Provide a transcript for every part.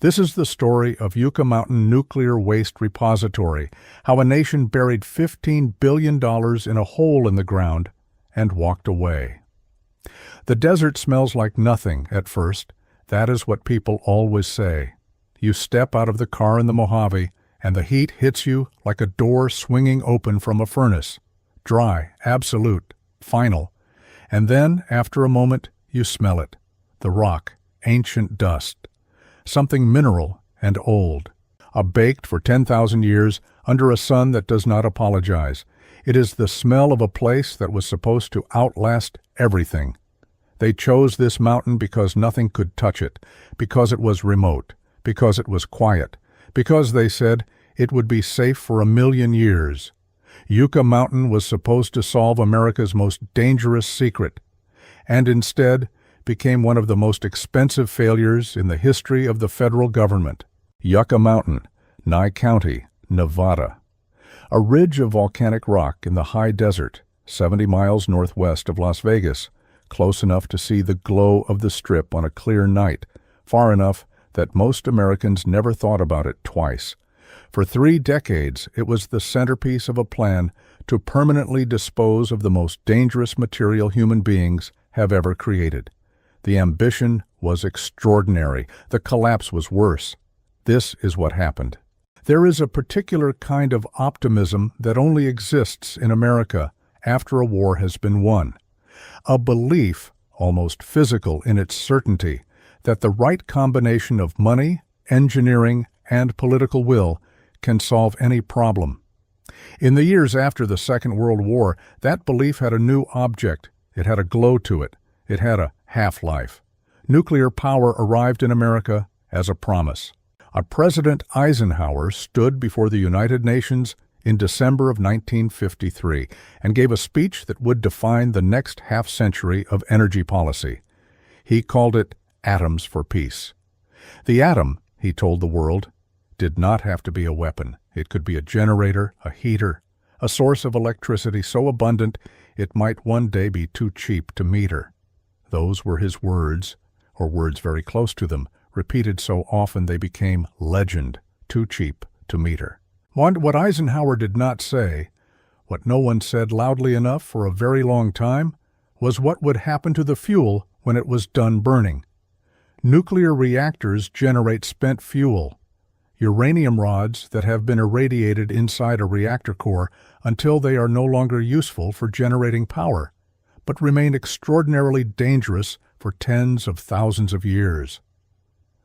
This is the story of Yucca Mountain Nuclear Waste Repository, how a nation buried $15 billion in a hole in the ground and walked away. The desert smells like nothing at first. That is what people always say. You step out of the car in the Mojave, and the heat hits you like a door swinging open from a furnace. Dry, absolute, final. And then, after a moment, you smell it. The rock, ancient dust. Something mineral and old. Baked for 10,000 years under a sun that does not apologize. It is the smell of a place that was supposed to outlast everything. They chose this mountain because nothing could touch it, because it was remote, because it was quiet, because, they said, it would be safe for 1,000,000 years. Yucca Mountain was supposed to solve America's most dangerous secret, and instead became one of the most expensive failures in the history of the federal government. Yucca Mountain, Nye County, Nevada. A ridge of volcanic rock in the high desert, 70 miles northwest of Las Vegas, close enough to see the glow of the Strip on a clear night, far enough that most Americans never thought about it twice. For 3 decades, it was the centerpiece of a plan to permanently dispose of the most dangerous material human beings have ever created. The ambition was extraordinary. The collapse was worse. This is what happened. There is a particular kind of optimism that only exists in America after a war has been won. A belief, almost physical in its certainty, that the right combination of money, engineering, and political will can solve any problem. In the years after the Second World War, that belief had a new object. It had a glow to it. It had a half-life. Nuclear power arrived in America as a promise. President Eisenhower stood before the United Nations in December of 1953 and gave a speech that would define the next half-century of energy policy. He called it Atoms for Peace. The atom, he told the world, did not have to be a weapon. It could be a generator, a heater, a source of electricity so abundant it might one day be too cheap to meter. Those were his words, or words very close to them, repeated so often they became legend, too cheap to meter. What Eisenhower did not say, what no one said loudly enough for a very long time, was what would happen to the fuel when it was done burning. Nuclear reactors generate spent fuel, uranium rods that have been irradiated inside a reactor core until they are no longer useful for generating power, but remain extraordinarily dangerous for tens of thousands of years.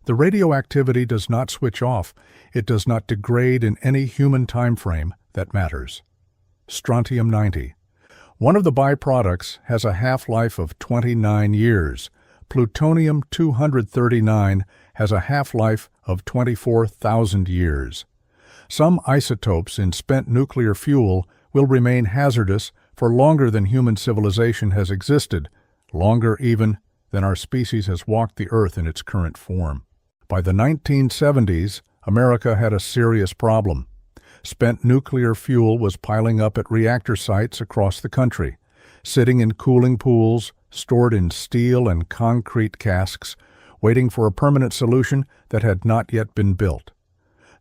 The radioactivity does not switch off. It does not degrade in any human time frame that matters. Strontium-90. One of the byproducts has a half-life of 29 years. Plutonium-239 has a half-life of 24,000 years. Some isotopes in spent nuclear fuel will remain hazardous for longer than human civilization has existed, longer even than our species has walked the earth in its current form. By the 1970s, America had a serious problem. Spent nuclear fuel was piling up at reactor sites across the country, sitting in cooling pools, stored in steel and concrete casks, waiting for a permanent solution that had not yet been built.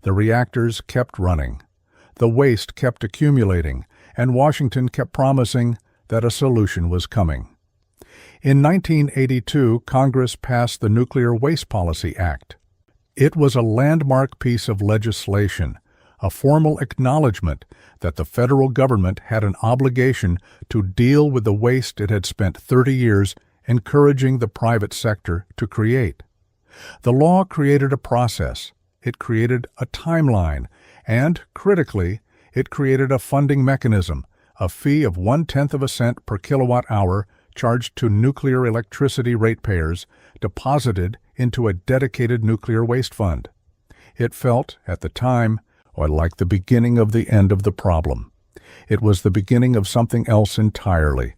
The reactors kept running. The waste kept accumulating, and Washington kept promising that a solution was coming. In 1982, Congress passed the Nuclear Waste Policy Act. It was a landmark piece of legislation, a formal acknowledgement that the federal government had an obligation to deal with the waste it had spent 30 years encouraging the private sector to create. The law created a process. It created a timeline, and, critically, it created a funding mechanism, a fee of 1/10 of a cent per kilowatt-hour charged to nuclear electricity ratepayers, deposited into a dedicated nuclear waste fund. It felt, at the time, like the beginning of the end of the problem. It was the beginning of something else entirely.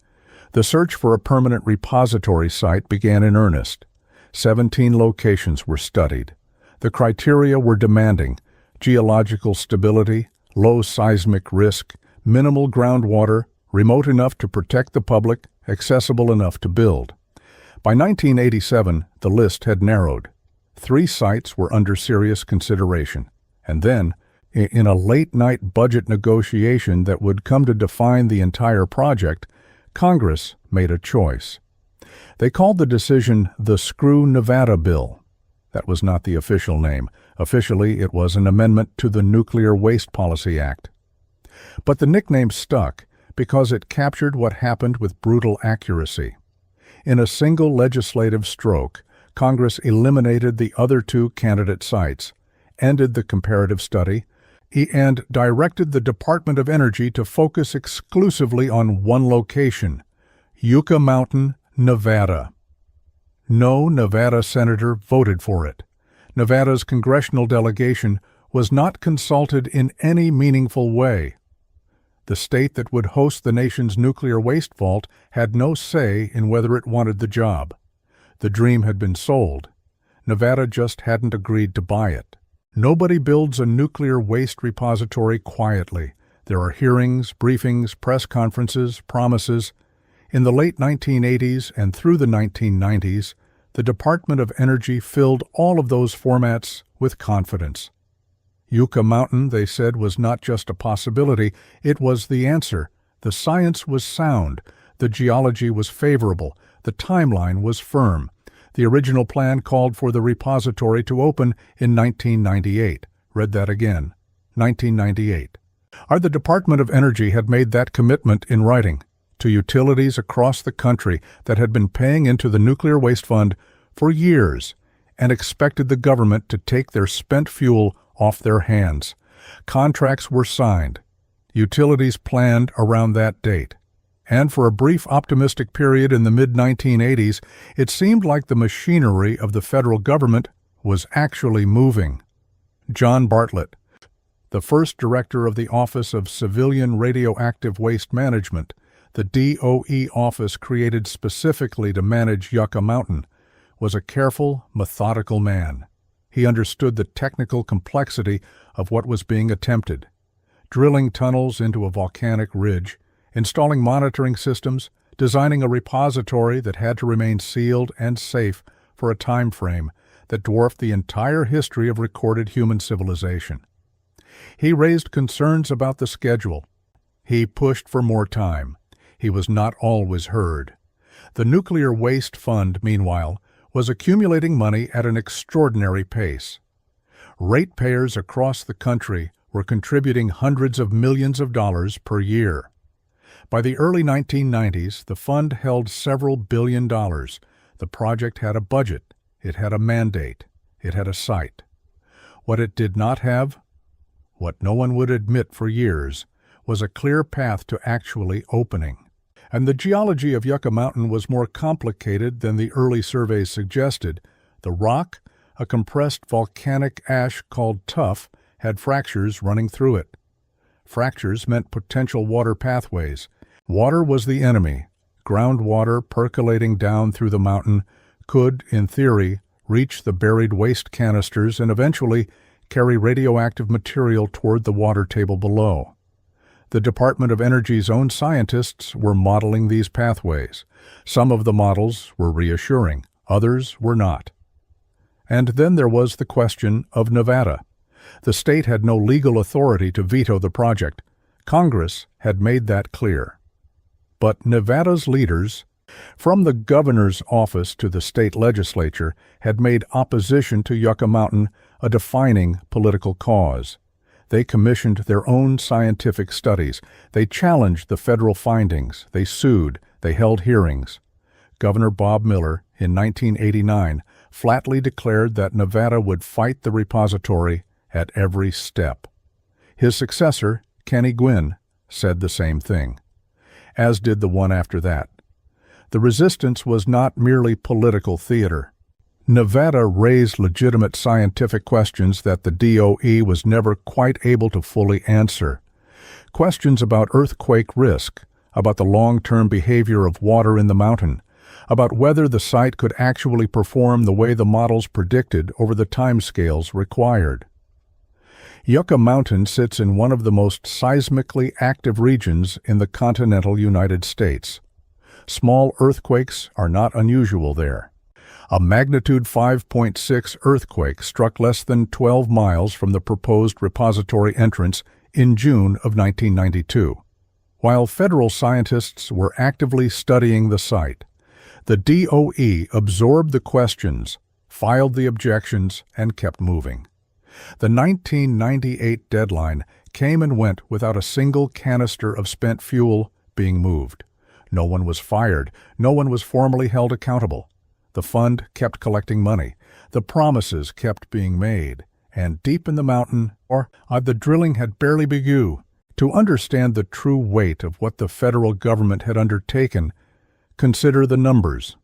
The search for a permanent repository site began in earnest. 17 locations were studied. The criteria were demanding: geological stability, low seismic risk, minimal groundwater, remote enough to protect the public, accessible enough to build. By 1987, the list had narrowed. 3 sites were under serious consideration, and then, in a late-night budget negotiation that would come to define the entire project, Congress made a choice. They called the decision the Screw Nevada Bill. That was not the official name. Officially, it was an amendment to the Nuclear Waste Policy Act. But the nickname stuck because it captured what happened with brutal accuracy. In a single legislative stroke, Congress eliminated the other 2 candidate sites, ended the comparative study, and directed the Department of Energy to focus exclusively on one location, Yucca Mountain, Nevada. No Nevada senator voted for it. Nevada's congressional delegation was not consulted in any meaningful way. The state that would host the nation's nuclear waste vault had no say in whether it wanted the job. The dream had been sold. Nevada just hadn't agreed to buy it. Nobody builds a nuclear waste repository quietly. There are hearings, briefings, press conferences, promises. In the late 1980s and through the 1990s, the Department of Energy filled all of those formats with confidence. Yucca Mountain, they said, was not just a possibility, it was the answer. The science was sound, the geology was favorable, the timeline was firm. The original plan called for the repository to open in 1998. Read that again. 1998. The Department of Energy had made that commitment in writing to utilities across the country that had been paying into the Nuclear Waste Fund for years and expected the government to take their spent fuel off their hands. Contracts were signed. Utilities planned around that date. And for a brief optimistic period in the mid-1980s, it seemed like the machinery of the federal government was actually moving. John Bartlett, the first director of the Office of Civilian Radioactive Waste Management, the DOE office created specifically to manage Yucca Mountain, was a careful, methodical man. He understood the technical complexity of what was being attempted. Drilling tunnels into a volcanic ridge, installing monitoring systems, designing a repository that had to remain sealed and safe for a time frame that dwarfed the entire history of recorded human civilization. He raised concerns about the schedule. He pushed for more time. He was not always heard. The Nuclear Waste Fund, meanwhile, was accumulating money at an extraordinary pace. Ratepayers across the country were contributing hundreds of millions of dollars per year. By the early 1990s, the fund held several billion dollars. The project had a budget. It had a mandate. It had a site. What it did not have, what no one would admit for years, was a clear path to actually opening. And the geology of Yucca Mountain was more complicated than the early surveys suggested. The rock, a compressed volcanic ash called tuff, had fractures running through it. Fractures meant potential water pathways. Water was the enemy. Groundwater percolating down through the mountain could, in theory, reach the buried waste canisters and eventually carry radioactive material toward the water table below. The Department of Energy's own scientists were modeling these pathways. Some of the models were reassuring, others were not. And then there was the question of Nevada. The state had no legal authority to veto the project. Congress had made that clear. But Nevada's leaders, from the governor's office to the state legislature, had made opposition to Yucca Mountain a defining political cause. They commissioned their own scientific studies. They challenged the federal findings. They sued. They held hearings. Governor Bob Miller, in 1989, flatly declared that Nevada would fight the repository at every step. His successor, Kenny Gwin, said the same thing, as did the one after that. The resistance was not merely political theater. Nevada raised legitimate scientific questions that the DOE was never quite able to fully answer. Questions about earthquake risk, about the long-term behavior of water in the mountain, about whether the site could actually perform the way the models predicted over the timescales required. Yucca Mountain sits in one of the most seismically active regions in the continental United States. Small earthquakes are not unusual there. A magnitude 5.6 earthquake struck less than 12 miles from the proposed repository entrance in June of 1992. While federal scientists were actively studying the site, the DOE absorbed the questions, filed the objections, and kept moving. The 1998 deadline came and went without a single canister of spent fuel being moved. No one was fired. No one was formally held accountable. The fund kept collecting money. The promises kept being made. And deep in the mountain, the drilling had barely begun. To understand the true weight of what the federal government had undertaken, consider the numbers.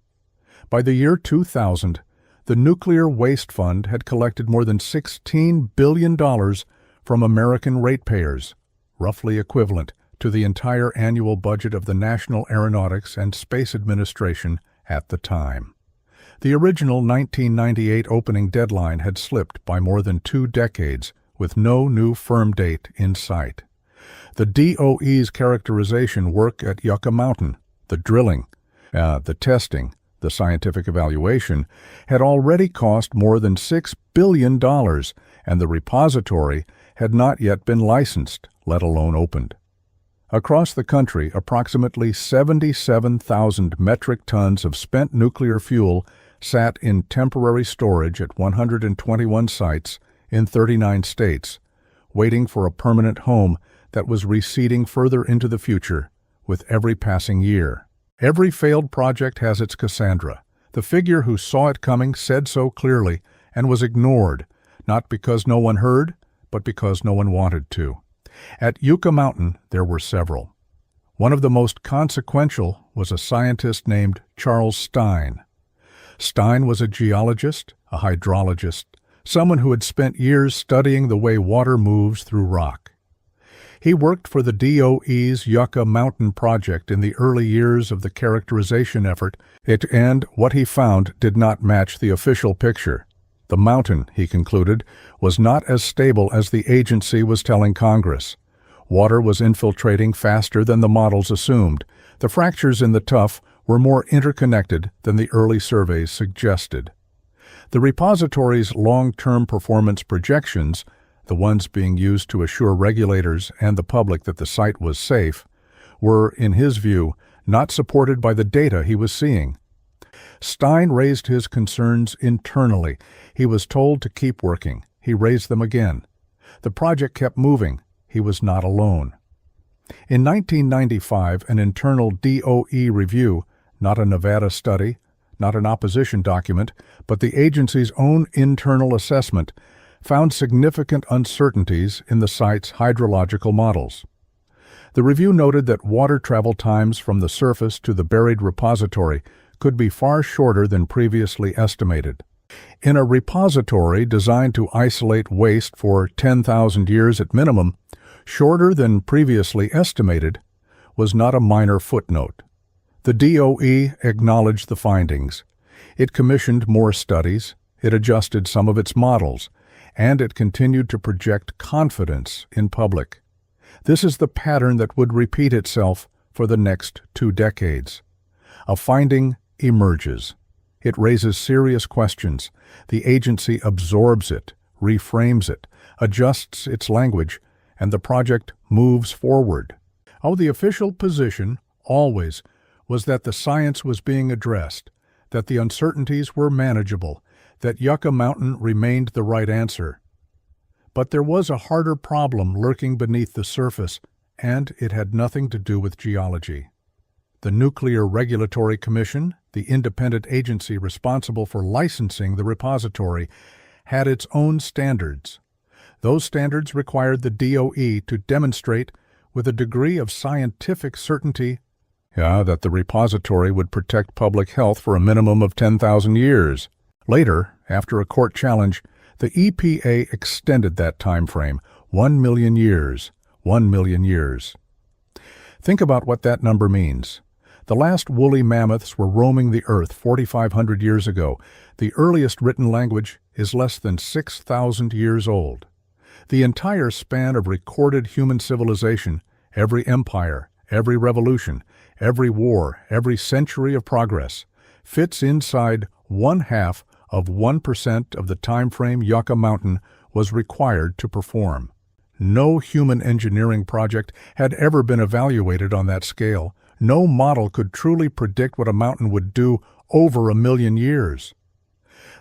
By the year 2000, the Nuclear Waste Fund had collected more than $16 billion from American ratepayers, roughly equivalent to the entire annual budget of the National Aeronautics and Space Administration at the time. The original 1998 opening deadline had slipped by more than 2 decades, with no new firm date in sight. The DOE's characterization work at Yucca Mountain, the drilling, the testing, the scientific evaluation, had already cost more than $6 billion, and the repository had not yet been licensed, let alone opened. Across the country, approximately 77,000 metric tons of spent nuclear fuel sat in temporary storage at 121 sites in 39 states, waiting for a permanent home that was receding further into the future with every passing year. Every failed project has its Cassandra, the figure who saw it coming, said so clearly, and was ignored, not because no one heard, but because no one wanted to. At Yucca Mountain, there were several. One of the most consequential was a scientist named Charles Stein. Stein was a geologist, a hydrologist, someone who had spent years studying the way water moves through rock. He worked for the DOE's Yucca Mountain project in the early years of the characterization effort, and what he found did not match the official picture. The mountain, he concluded, was not as stable as the agency was telling Congress. Water was infiltrating faster than the models assumed. The fractures in the tuff were more interconnected than the early surveys suggested. The repository's long-term performance projections, the ones being used to assure regulators and the public that the site was safe, were, in his view, not supported by the data he was seeing. Stein raised his concerns internally. He was told to keep working. He raised them again. The project kept moving. He was not alone. In 1995, an internal DOE review, not a Nevada study, not an opposition document, but the agency's own internal assessment, found significant uncertainties in the site's hydrological models. The review noted that water travel times from the surface to the buried repository could be far shorter than previously estimated. In a repository designed to isolate waste for 10,000 years at minimum, shorter than previously estimated was not a minor footnote. The DOE acknowledged the findings. It commissioned more studies, it adjusted some of its models, and it continued to project confidence in public. This is the pattern that would repeat itself for the next 2 decades. A finding emerges. It raises serious questions. The agency absorbs it, reframes it, adjusts its language, and the project moves forward. The official position, always, was that the science was being addressed, that the uncertainties were manageable, that Yucca Mountain remained the right answer. But there was a harder problem lurking beneath the surface, and it had nothing to do with geology. The Nuclear Regulatory Commission, the independent agency responsible for licensing the repository, had its own standards. Those standards required the DOE to demonstrate with a degree of scientific certainty that the repository would protect public health for a minimum of 10,000 years. Later, after a court challenge, the EPA extended that time frame, 1 million years. 1 million years. Think about what that number means. The last woolly mammoths were roaming the earth 4,500 years ago. The earliest written language is less than 6,000 years old. The entire span of recorded human civilization, every empire, every revolution, every war, every century of progress, fits inside 0.5% of the time frame Yucca Mountain was required to perform. No human engineering project had ever been evaluated on that scale. No model could truly predict what a mountain would do over 1,000,000 years.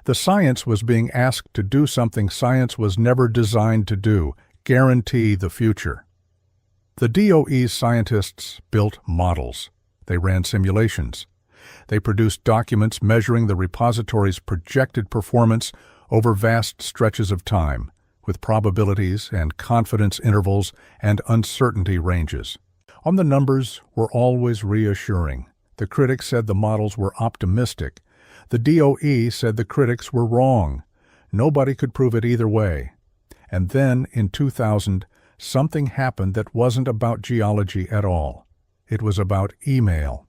The science was being asked to do something science was never designed to do: guarantee the future. The DOE's scientists built models. They ran simulations. They produced documents measuring the repository's projected performance over vast stretches of time, with probabilities and confidence intervals and uncertainty ranges. The numbers were always reassuring. The critics said the models were optimistic. The DOE said the critics were wrong. Nobody could prove it either way. And then, in 2000, something happened that wasn't about geology at all. It was about email.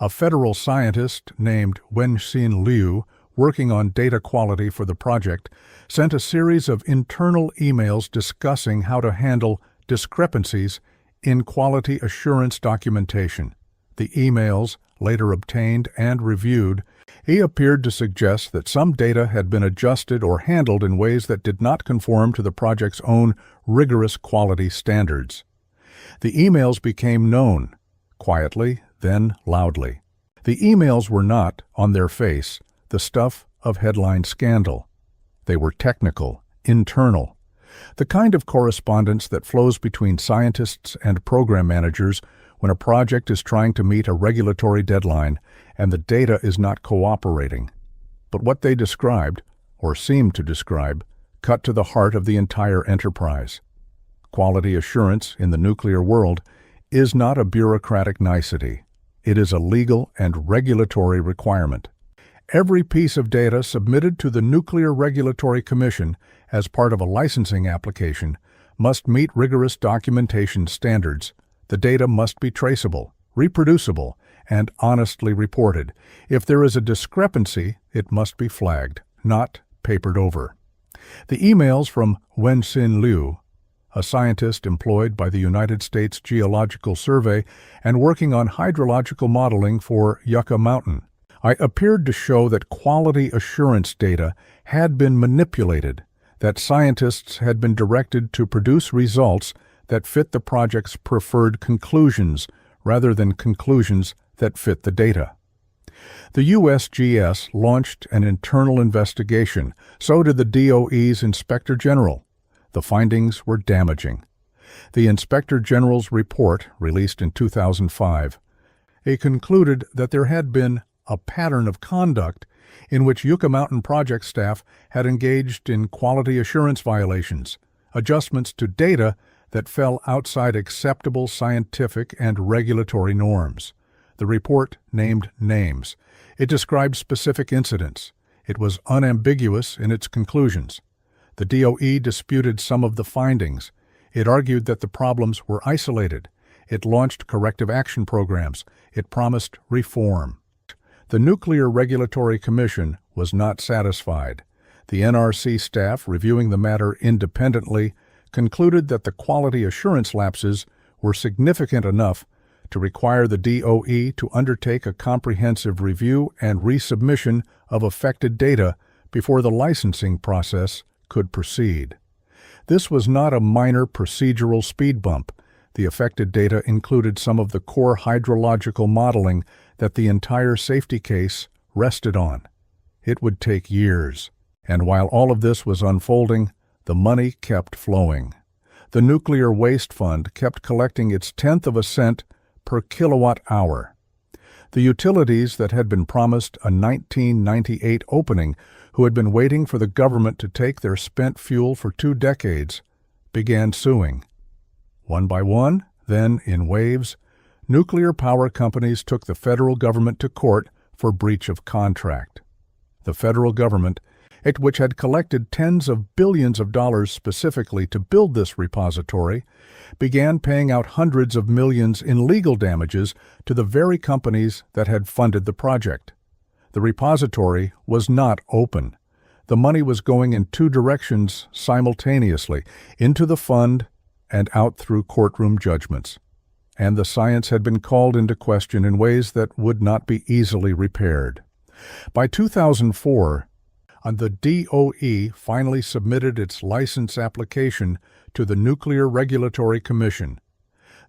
A federal scientist named Wenxin Liu, working on data quality for the project, sent a series of internal emails discussing how to handle discrepancies in quality assurance documentation. The emails, later obtained and reviewed, he appeared to suggest that some data had been adjusted or handled in ways that did not conform to the project's own rigorous quality standards. The emails became known, quietly, then loudly. The emails were not, on their face, the stuff of headline scandal. They were technical, internal, the kind of correspondence that flows between scientists and program managers when a project is trying to meet a regulatory deadline and the data is not cooperating. But what they described, or seemed to describe, cut to the heart of the entire enterprise. Quality assurance in the nuclear world is not a bureaucratic nicety. It is a legal and regulatory requirement. Every piece of data submitted to the Nuclear Regulatory Commission as part of a licensing application must meet rigorous documentation standards. The data must be traceable, reproducible, and honestly reported. If there is a discrepancy, it must be flagged, not papered over. The emails from Wenxin Liu, a scientist employed by the United States Geological Survey and working on hydrological modeling for Yucca Mountain, appeared to show that quality assurance data had been manipulated, that scientists had been directed to produce results that fit the project's preferred conclusions rather than conclusions that fit the data. The USGS launched an internal investigation. So did the DOE's Inspector General. The findings were damaging. The Inspector General's report, released in 2005, concluded that there had been a pattern of conduct in which Yucca Mountain project staff had engaged in quality assurance violations, adjustments to data that fell outside acceptable scientific and regulatory norms. The report named names. It described specific incidents. It was unambiguous in its conclusions. The DOE disputed some of the findings. It argued that the problems were isolated. It launched corrective action programs. It promised reform. The Nuclear Regulatory Commission was not satisfied. The NRC staff, reviewing the matter independently, concluded that the quality assurance lapses were significant enough to require the DOE to undertake a comprehensive review and resubmission of affected data before the licensing process could proceed. This was not a minor procedural speed bump. The affected data included some of the core hydrological modeling that the entire safety case rested on. It would take years. And while all of this was unfolding, the money kept flowing. The Nuclear Waste Fund kept collecting its 1/10 of a cent per kilowatt hour. The utilities that had been promised a 1998 opening, who had been waiting for the government to take their spent fuel for 2 decades, began suing. One by one, then in waves, nuclear power companies took the federal government to court for breach of contract. The federal government, which had collected tens of billions of dollars specifically to build this repository, began paying out hundreds of millions in legal damages to the very companies that had funded the project. The repository was not open. The money was going in 2 directions simultaneously, into the fund and out through courtroom judgments. and the science had been called into question in ways that would not be easily repaired. By 2004, the DOE finally submitted its license application to the Nuclear Regulatory Commission.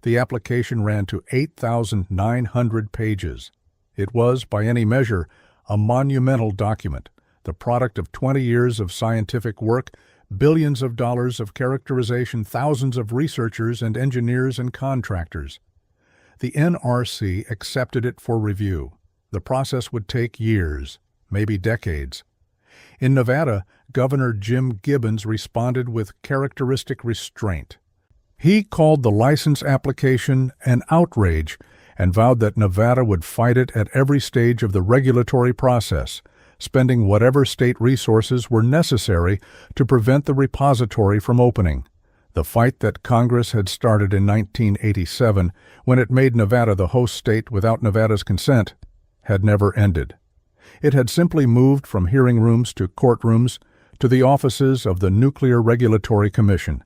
The application ran to 8,900 pages. It was, by any measure, a monumental document, the product of 20 years of scientific work, billions of dollars of characterization, thousands of researchers and engineers and contractors. The NRC accepted it for review. The process would take years, maybe decades. In Nevada, Governor Jim Gibbons responded with characteristic restraint. He called the license application an outrage and vowed that Nevada would fight it at every stage of the regulatory process, spending whatever state resources were necessary to prevent the repository from opening. The fight that Congress had started in 1987, when it made Nevada the host state without Nevada's consent, had never ended. It had simply moved from hearing rooms to courtrooms to the offices of the Nuclear Regulatory Commission,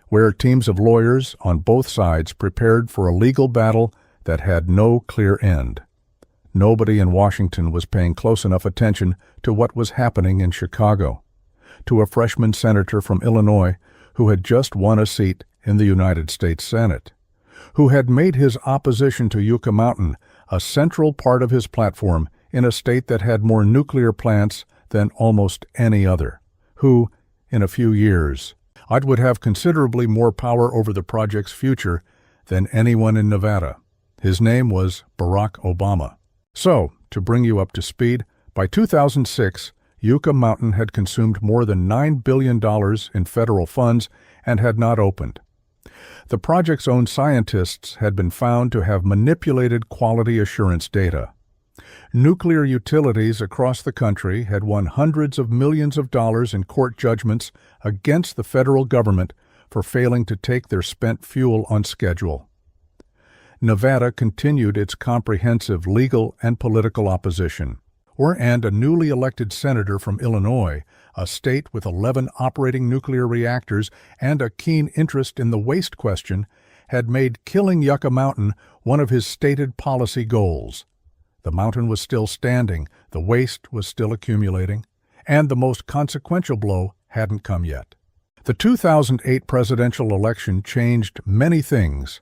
where teams of lawyers on both sides prepared for a legal battle that had no clear end. Nobody in Washington was paying close enough attention to what was happening in Chicago, to a freshman senator from Illinois who had just won a seat in the United States Senate, who had made his opposition to Yucca Mountain a central part of his platform in a state that had more nuclear plants than almost any other, who, in a few years, would have considerably more power over the project's future than anyone in Nevada. His name was Barack Obama. So, to bring you up to speed, by 2006, Yucca Mountain had consumed more than $9 billion in federal funds and had not opened. The project's own scientists had been found to have manipulated quality assurance data. Nuclear utilities across the country had won hundreds of millions of dollars in court judgments against the federal government for failing to take their spent fuel on schedule. Nevada continued its comprehensive legal and political opposition. And a newly elected senator from Illinois, a state with 11 operating nuclear reactors and a keen interest in the waste question, had made killing Yucca Mountain one of his stated policy goals. The mountain was still standing, the waste was still accumulating, and the most consequential blow hadn't come yet. The 2008 presidential election changed many things.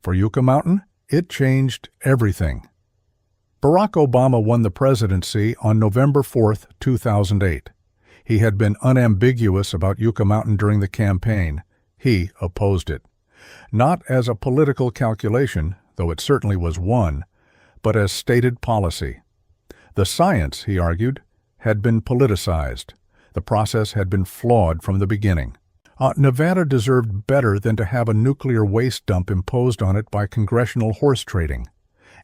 For Yucca Mountain, it changed everything. Barack Obama won the presidency on November 4, 2008. He had been unambiguous about Yucca Mountain during the campaign. He opposed it. Not as a political calculation, though it certainly was one, but as stated policy. The science, he argued, had been politicized. The process had been flawed from the beginning. Nevada deserved better than to have a nuclear waste dump imposed on it by congressional horse trading.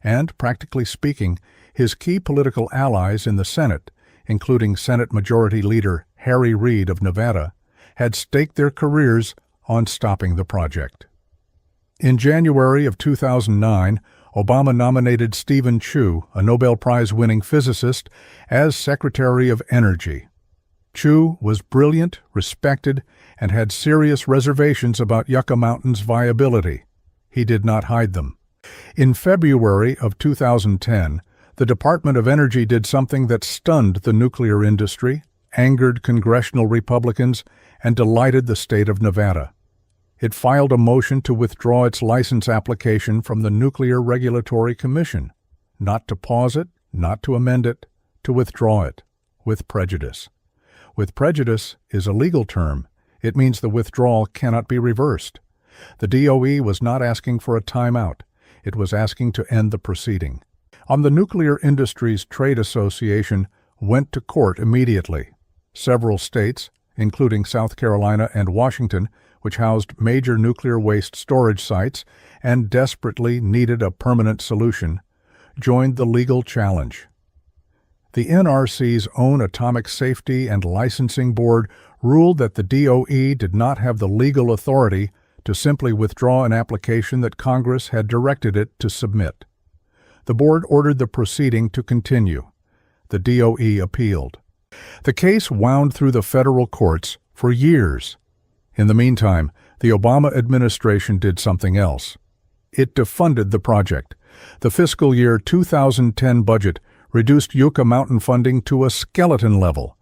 And, practically speaking, his key political allies in the Senate, including Senate Majority Leader Harry Reid of Nevada, had staked their careers on stopping the project. In January of 2009, Obama nominated Stephen Chu, a Nobel Prize-winning physicist, as Secretary of Energy. Chu was brilliant, respected, and had serious reservations about Yucca Mountain's viability. He did not hide them. In February of 2010, the Department of Energy did something that stunned the nuclear industry, angered congressional Republicans, and delighted the state of Nevada. It filed a motion to withdraw its license application from the Nuclear Regulatory Commission, not to pause it, not to amend it, to withdraw it, with prejudice. With prejudice is a legal term. It means the withdrawal cannot be reversed. The DOE was not asking for a timeout. It was asking to end the proceeding. The Nuclear Industries Trade Association went to court immediately. Several states, including South Carolina and Washington, which housed major nuclear waste storage sites and desperately needed a permanent solution, joined the legal challenge. The NRC's own Atomic Safety and Licensing Board ruled that the DOE did not have the legal authority to simply withdraw an application that Congress had directed it to submit. The board ordered the proceeding to continue. The DOE appealed. The case wound through the federal courts for years. In the meantime, the Obama administration did something else. It defunded the project. The fiscal year 2010 budget reduced Yucca Mountain funding to a skeleton level,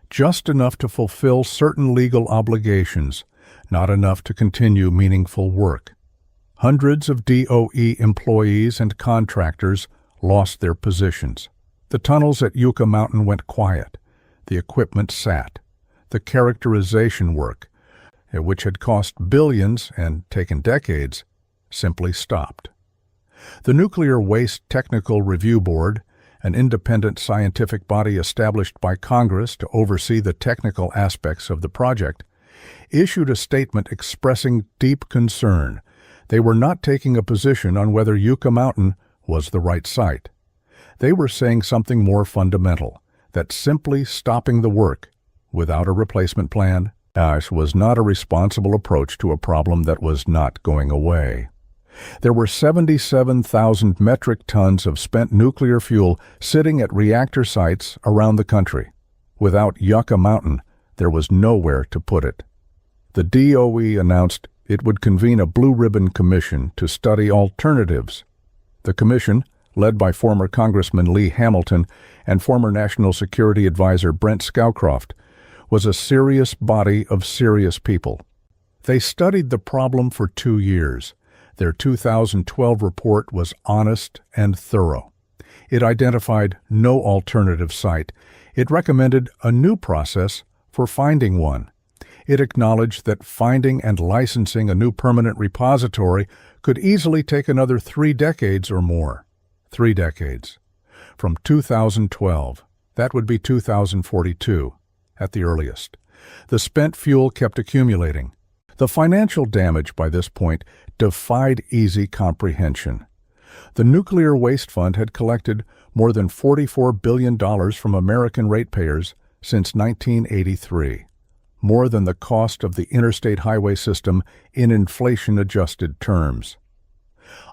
just enough to fulfill certain legal obligations, not enough to continue meaningful work. Hundreds of DOE employees and contractors lost their positions. The tunnels at Yucca Mountain went quiet. The equipment sat. The characterization work, which had cost billions and taken decades, simply stopped. The Nuclear Waste Technical Review Board, an independent scientific body established by Congress to oversee the technical aspects of the project, issued a statement expressing deep concern. They were not taking a position on whether Yucca Mountain was the right site. They were saying something more fundamental, that simply stopping the work without a replacement plan was not a responsible approach to a problem that was not going away. There were 77,000 metric tons of spent nuclear fuel sitting at reactor sites around the country. Without Yucca Mountain, there was nowhere to put it. The DOE announced it would convene a Blue Ribbon Commission to study alternatives. The commission, led by former Congressman Lee Hamilton and former National Security Advisor Brent Scowcroft, was a serious body of serious people. They studied the problem for 2 years. Their 2012 report was honest and thorough. It identified no alternative site. It recommended a new process for finding one. It acknowledged that finding and licensing a new permanent repository could easily take another 3 decades or more. 3 decades. From 2012, that would be 2042, at the earliest. The spent fuel kept accumulating. The financial damage by this point defied easy comprehension. The Nuclear Waste Fund had collected more than $44 billion from American ratepayers since 1983, more than the cost of the interstate highway system in inflation-adjusted terms.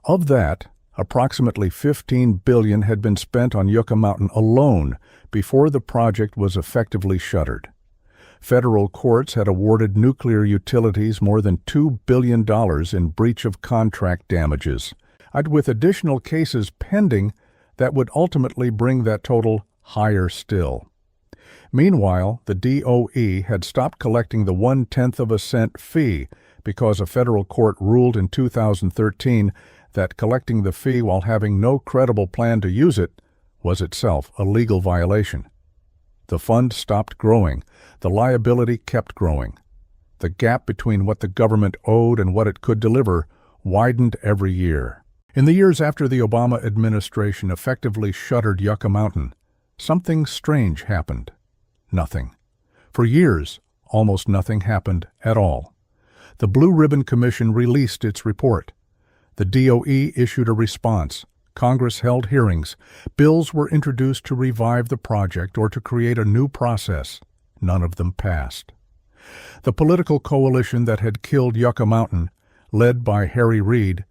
Of that, approximately $15 billion had been spent on Yucca Mountain alone before the project was effectively shuttered. Federal courts had awarded nuclear utilities more than $2 billion in breach of contract damages, with additional cases pending that would ultimately bring that total higher still. Meanwhile, the DOE had stopped collecting the 1/10 of a cent fee because a federal court ruled in 2013 that collecting the fee while having no credible plan to use it was itself a legal violation. The fund stopped growing. The liability kept growing. The gap between what the government owed and what it could deliver widened every year. In the years after the Obama administration effectively shuttered Yucca Mountain, something strange happened. Nothing. For years, almost nothing happened at all. The Blue Ribbon Commission released its report. The DOE issued a response. Congress held hearings. Bills were introduced to revive the project or to create a new process. None of them passed. The political coalition that had killed Yucca Mountain, led by Harry Reid,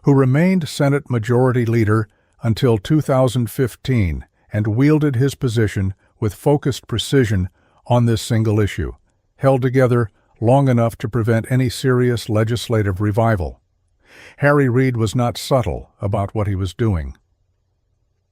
who remained Senate Majority Leader until 2015 and wielded his position with focused precision on this single issue, held together long enough to prevent any serious legislative revival. Harry Reid was not subtle about what he was doing.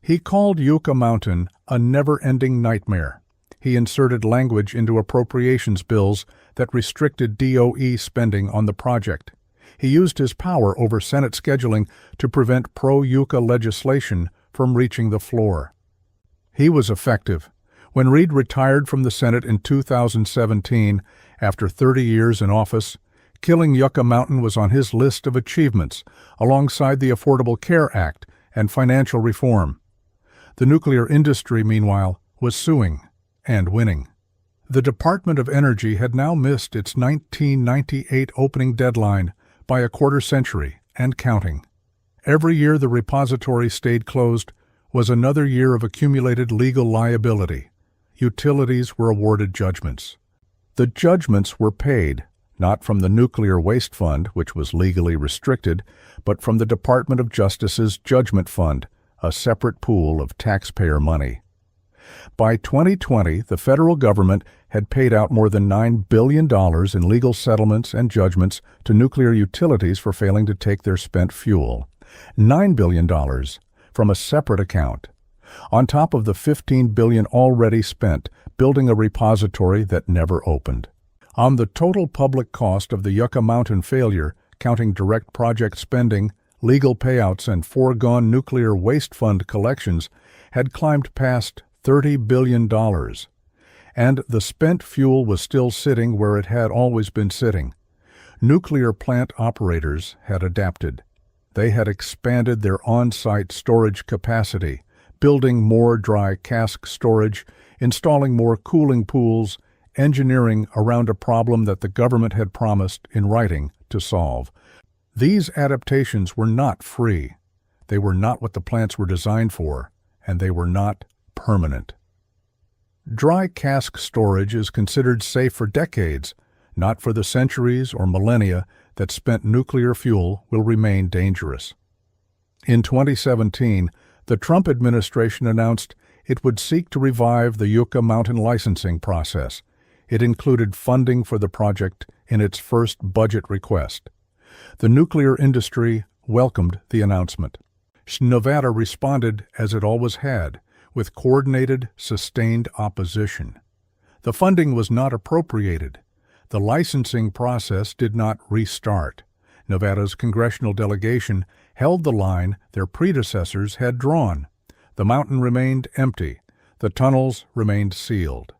He called Yucca Mountain a never-ending nightmare. He inserted language into appropriations bills that restricted DOE spending on the project. He used his power over Senate scheduling to prevent pro-Yucca legislation from reaching the floor. He was effective. When Reid retired from the Senate in 2017, after 30 years in office, killing Yucca Mountain was on his list of achievements, alongside the Affordable Care Act and financial reform. The nuclear industry, meanwhile, was suing and winning. The Department of Energy had now missed its 1998 opening deadline by a quarter century and counting. Every year the repository stayed closed was another year of accumulated legal liability. Utilities were awarded judgments. The judgments were paid, not from the Nuclear Waste Fund, which was legally restricted, but from the Department of Justice's Judgment Fund, a separate pool of taxpayer money. By 2020, the federal government had paid out more than $9 billion in legal settlements and judgments to nuclear utilities for failing to take their spent fuel. $9 billion from a separate account, on top of the $15 billion already spent building a repository that never opened. On the total public cost of the Yucca Mountain failure, counting direct project spending, legal payouts, and foregone nuclear waste fund collections, had climbed past $30 billion. And the spent fuel was still sitting where it had always been sitting. Nuclear plant operators had adapted. They had expanded their on-site storage capacity, building more dry cask storage, installing more cooling pools, engineering around a problem that the government had promised in writing to solve. These adaptations were not free. They were not what the plants were designed for, and they were not permanent. Dry cask storage is considered safe for decades, not for the centuries or millennia that spent nuclear fuel will remain dangerous. In 2017, the Trump administration announced it would seek to revive the Yucca Mountain licensing process. It included funding for the project in its first budget request. The nuclear industry welcomed the announcement. Nevada responded as it always had, with coordinated, sustained opposition. The funding was not appropriated. The licensing process did not restart. Nevada's congressional delegation held the line their predecessors had drawn. The mountain remained empty. The tunnels remained sealed.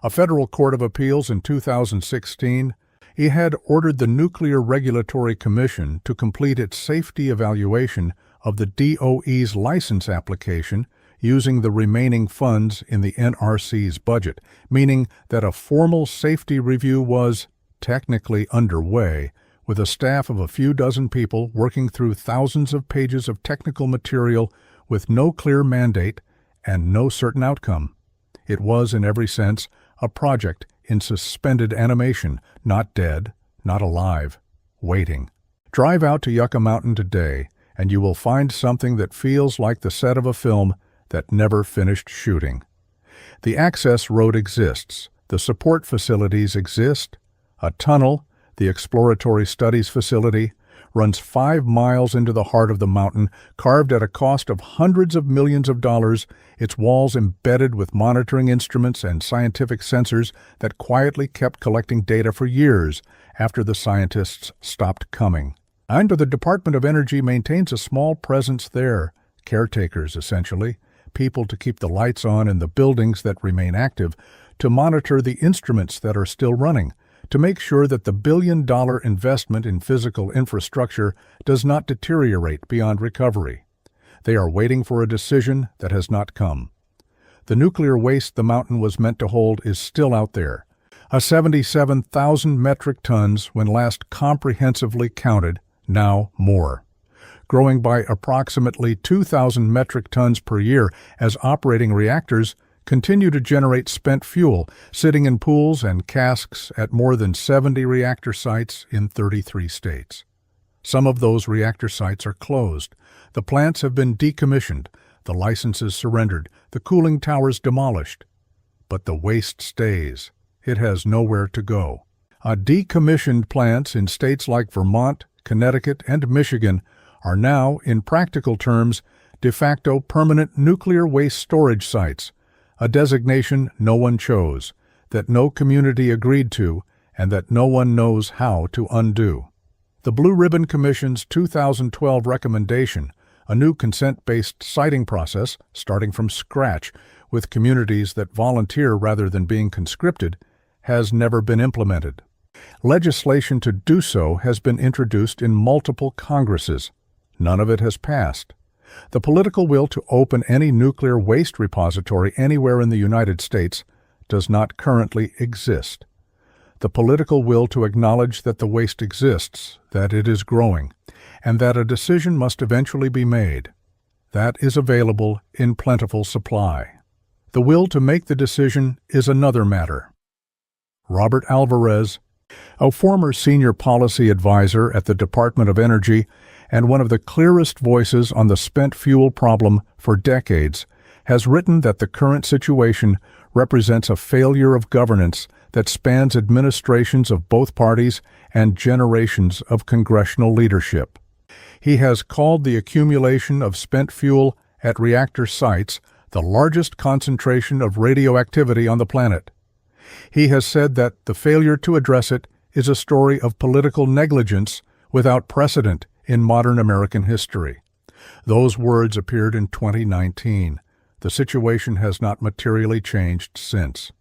A federal court of appeals in 2016 had ordered the Nuclear Regulatory Commission to complete its safety evaluation of the DOE's license application using the remaining funds in the NRC's budget, meaning that a formal safety review was technically underway, with a staff of a few dozen people working through thousands of pages of technical material with no clear mandate and no certain outcome. It was, in every sense, a project in suspended animation, not dead, not alive, waiting. Drive out to Yucca Mountain today, and you will find something that feels like the set of a film that never finished shooting. The access road exists. The support facilities exist. A tunnel, the exploratory studies facility, runs 5 miles into the heart of the mountain, carved at a cost of hundreds of millions of dollars, its walls embedded with monitoring instruments and scientific sensors that quietly kept collecting data for years after the scientists stopped coming. And the Department of Energy maintains a small presence there, caretakers essentially, people to keep the lights on in the buildings that remain active, to monitor the instruments that are still running, to make sure that the billion-dollar investment in physical infrastructure does not deteriorate beyond recovery. They are waiting for a decision that has not come. The nuclear waste the mountain was meant to hold is still out there. 77,000 metric tons when last comprehensively counted, now more. Growing by approximately 2,000 metric tons per year as operating reactors continue to generate spent fuel, sitting in pools and casks at more than 70 reactor sites in 33 states. Some of those reactor sites are closed. The plants have been decommissioned, the licenses surrendered, the cooling towers demolished. But the waste stays. It has nowhere to go. Decommissioned plants in states like Vermont, Connecticut, and Michigan are now, in practical terms, de facto permanent nuclear waste storage sites, a designation no one chose, that no community agreed to, and that no one knows how to undo. The Blue Ribbon Commission's 2012 recommendation, a new consent-based siting process starting from scratch with communities that volunteer rather than being conscripted, has never been implemented. Legislation to do so has been introduced in multiple Congresses. None of it has passed. The political will to open any nuclear waste repository anywhere in the United States does not currently exist. The political will to acknowledge that the waste exists, that it is growing, and that a decision must eventually be made. That is available in plentiful supply. The will to make the decision is another matter. Robert Alvarez, a former senior policy advisor at the Department of Energy and one of the clearest voices on the spent fuel problem for decades, has written that the current situation represents a failure of governance that spans administrations of both parties and generations of congressional leadership. He has called the accumulation of spent fuel at reactor sites the largest concentration of radioactivity on the planet. He has said that the failure to address it is a story of political negligence without precedent in modern American history. Those words appeared in 2019. The situation has not materially changed since.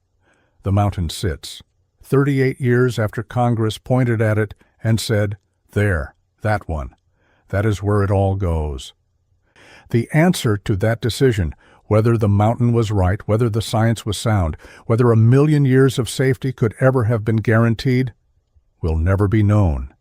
The mountain sits, 38 years after Congress pointed at it and said, "There, that one. That is where it all goes." The answer to that decision, whether the mountain was right, whether the science was sound, whether 1,000,000 years of safety could ever have been guaranteed, will never be known.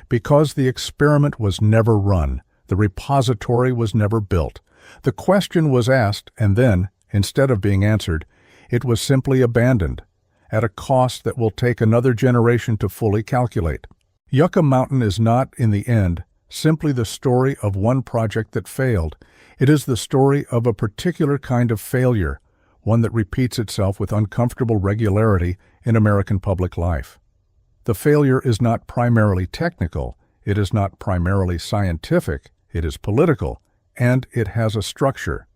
Because the experiment was never run, the repository was never built. The question was asked, and then, instead of being answered, it was simply abandoned, at a cost that will take another generation to fully calculate. Yucca Mountain is not, in the end, simply the story of one project that failed. It is the story of a particular kind of failure, one that repeats itself with uncomfortable regularity in American public life. The failure is not primarily technical, it is not primarily scientific, it is political, and it has a structure.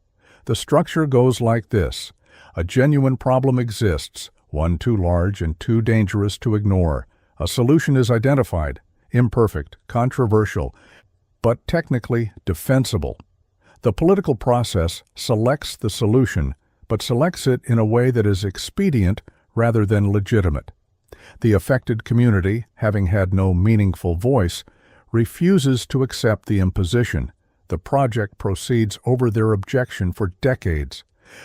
The structure goes like this. A genuine problem exists, one too large and too dangerous to ignore. A solution is identified, imperfect, controversial, but technically defensible. The political process selects the solution, but selects it in a way that is expedient rather than legitimate. The affected community, having had no meaningful voice, refuses to accept the imposition. The project proceeds over their objection for decades.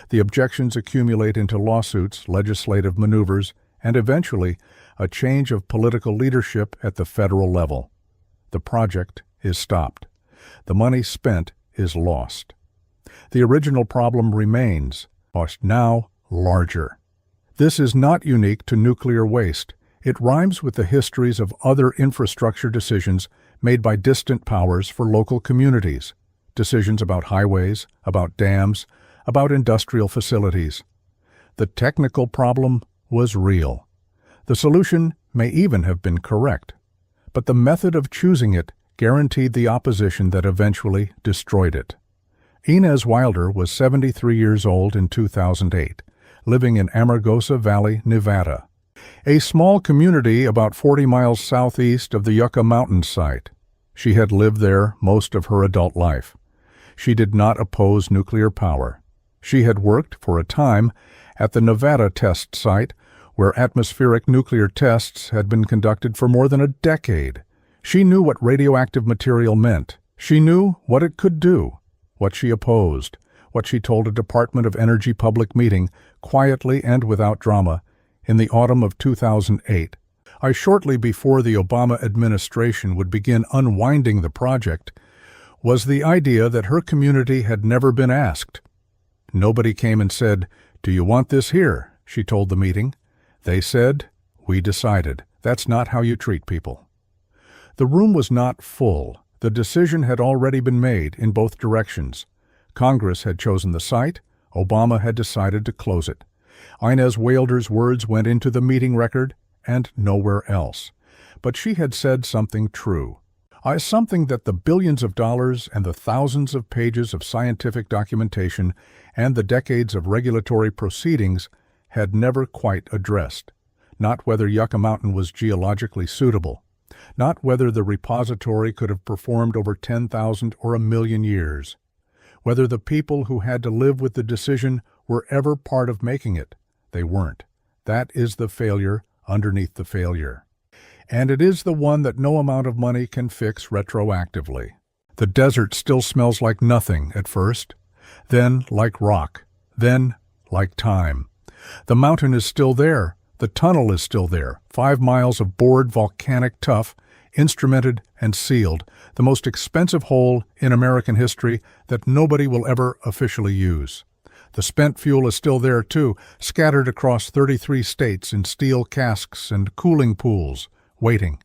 The objections accumulate into lawsuits, legislative maneuvers, and eventually a change of political leadership at the federal level. The project is stopped. The money spent is lost. The original problem remains, but now larger. This is not unique to nuclear waste. It rhymes with the histories of other infrastructure decisions made by distant powers for local communities. Decisions about highways, about dams, about industrial facilities. The technical problem was real. The solution may even have been correct, but the method of choosing it guaranteed the opposition that eventually destroyed it. Inez Wilder was 73 years old in 2008, living in Amargosa Valley, Nevada, a small community about 40 miles southeast of the Yucca Mountain site. She had lived there most of her adult life. She did not oppose nuclear power. She had worked, for a time, at the Nevada test site, where atmospheric nuclear tests had been conducted for more than a decade. She knew what radioactive material meant. She knew what it could do, what she opposed, what she told a Department of Energy public meeting, quietly and without drama, in the autumn of 2008. Shortly before the Obama administration would begin unwinding the project, was the idea that her community had never been asked. Nobody came and said, "Do you want this here?" she told the meeting. They said, "We decided. That's not how you treat people." The room was not full. The decision had already been made in both directions. Congress had chosen the site. Obama had decided to close it. Inez Wilder's words went into the meeting record and nowhere else. But she had said something true. Something that the billions of dollars and the thousands of pages of scientific documentation and the decades of regulatory proceedings had never quite addressed. Not whether Yucca Mountain was geologically suitable. Not whether the repository could have performed over 10,000 or 1,000,000 years. Whether the people who had to live with the decision were ever part of making it. They weren't. That is the failure underneath the failure. And it is the one that no amount of money can fix retroactively. The desert still smells like nothing at first, then like rock, then like time. The mountain is still there. The tunnel is still there, 5 miles of bored volcanic tuff, instrumented and sealed, the most expensive hole in American history that nobody will ever officially use. The spent fuel is still there too, scattered across 33 states in steel casks and cooling pools, waiting.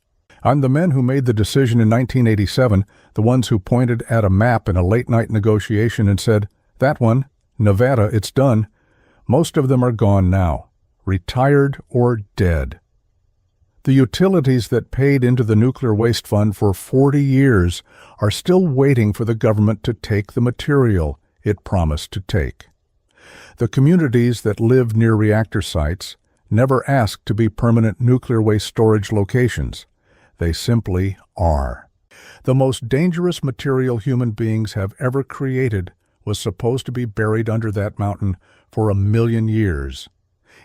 And the men who made the decision in 1987, the ones who pointed at a map in a late-night negotiation and said, "That one, Nevada, it's done. Most of them are gone now, retired or dead. The utilities that paid into the nuclear waste fund for 40 years are still waiting for the government to take the material it promised to take. The communities that live near reactor sites never asked to be permanent nuclear waste storage locations. They simply are. The most dangerous material human beings have ever created was supposed to be buried under that mountain for 1,000,000 years.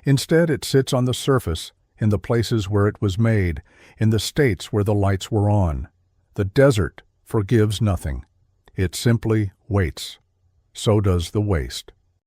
Instead, it sits on the surface, in the places where it was made, in the states where the lights were on. The desert forgives nothing. It simply waits. So does the waste.